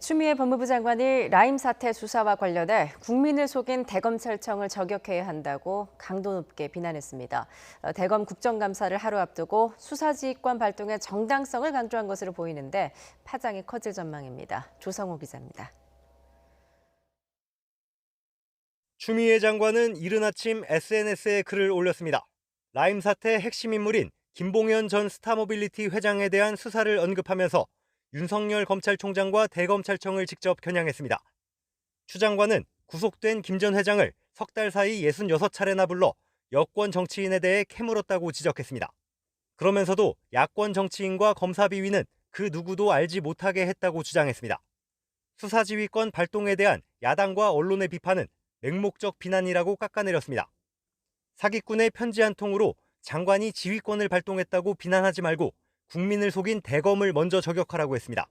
추미애 법무부 장관이 라임 사태 수사와 관련해 국민을 속인 대검찰청을 저격해야 한다고 강도 높게 비난했습니다. 대검 국정감사를 하루 앞두고 수사지휘권 발동의 정당성을 강조한 것으로 보이는데 파장이 커질 전망입니다. 조성호 기자입니다. 추미애 장관은 이른 아침 SNS에 글을 올렸습니다. 라임 사태 핵심 인물인 김봉현 전 스타모빌리티 회장에 대한 수사를 언급하면서 윤석열 검찰총장과 대검찰청을 직접 겨냥했습니다. 추 장관은 구속된 김 전 회장을 석 달 사이 66차례나 불러 여권 정치인에 대해 캐물었다고 지적했습니다. 그러면서도 야권 정치인과 검사 비위는 그 누구도 알지 못하게 했다고 주장했습니다. 수사지휘권 발동에 대한 야당과 언론의 비판은 맹목적 비난이라고 깎아내렸습니다. 사기꾼의 편지 한 통으로 장관이 지휘권을 발동했다고 비난하지 말고 국민을 속인 대검을 먼저 저격하라고 했습니다.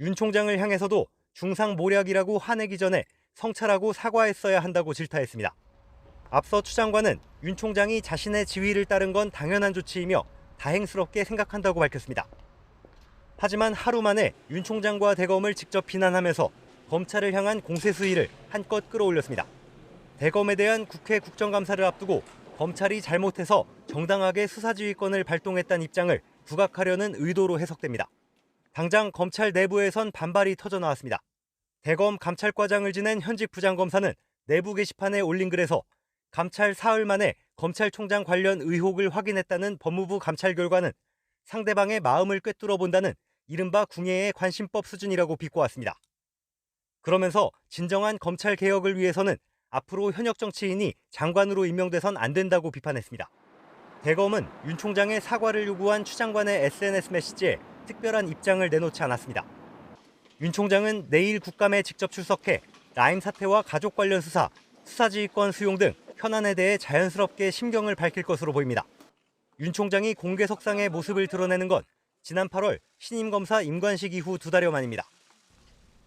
윤 총장을 향해서도 중상모략이라고 화내기 전에 성찰하고 사과했어야 한다고 질타했습니다. 앞서 추 장관은 윤 총장이 자신의 지휘를 따른 건 당연한 조치이며 다행스럽게 생각한다고 밝혔습니다. 하지만 하루 만에 윤 총장과 대검을 직접 비난하면서 검찰을 향한 공세 수위를 한껏 끌어올렸습니다. 대검에 대한 국회 국정감사를 앞두고 검찰이 잘못해서 정당하게 수사지휘권을 발동했다는 입장을 부각하려는 의도로 해석됩니다. 당장 검찰 내부에선 반발이 터져 나왔습니다. 대검 감찰과장을 지낸 현직 부장검사는 내부 게시판에 올린 글에서 감찰 사흘 만에 검찰총장 관련 의혹을 확인했다는 법무부 감찰 결과는 상대방의 마음을 꿰뚫어 본다는 이른바 궁예의 관심법 수준이라고 비꼬았습니다. 그러면서 진정한 검찰 개혁을 위해서는 앞으로 현역 정치인이 장관으로 임명돼선 안 된다고 비판했습니다. 대검은 윤 총장의 사과를 요구한 추 장관의 SNS 메시지에 특별한 입장을 내놓지 않았습니다. 윤 총장은 내일 국감에 직접 출석해 라임 사태와 가족 관련 수사, 수사지휘권 수용 등 현안에 대해 자연스럽게 심경을 밝힐 것으로 보입니다. 윤 총장이 공개석상의 모습을 드러내는 건 지난 8월 신임 검사 임관식 이후 2달여 만입니다.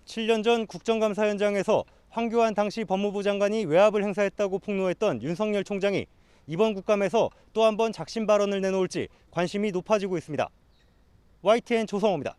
7년 전 국정감사 현장에서 황교안 당시 법무부 장관이 외압을 행사했다고 폭로했던 윤석열 총장이 이번 국감에서 또 한 번 작심 발언을 내놓을지 관심이 높아지고 있습니다. YTN 조성호입니다.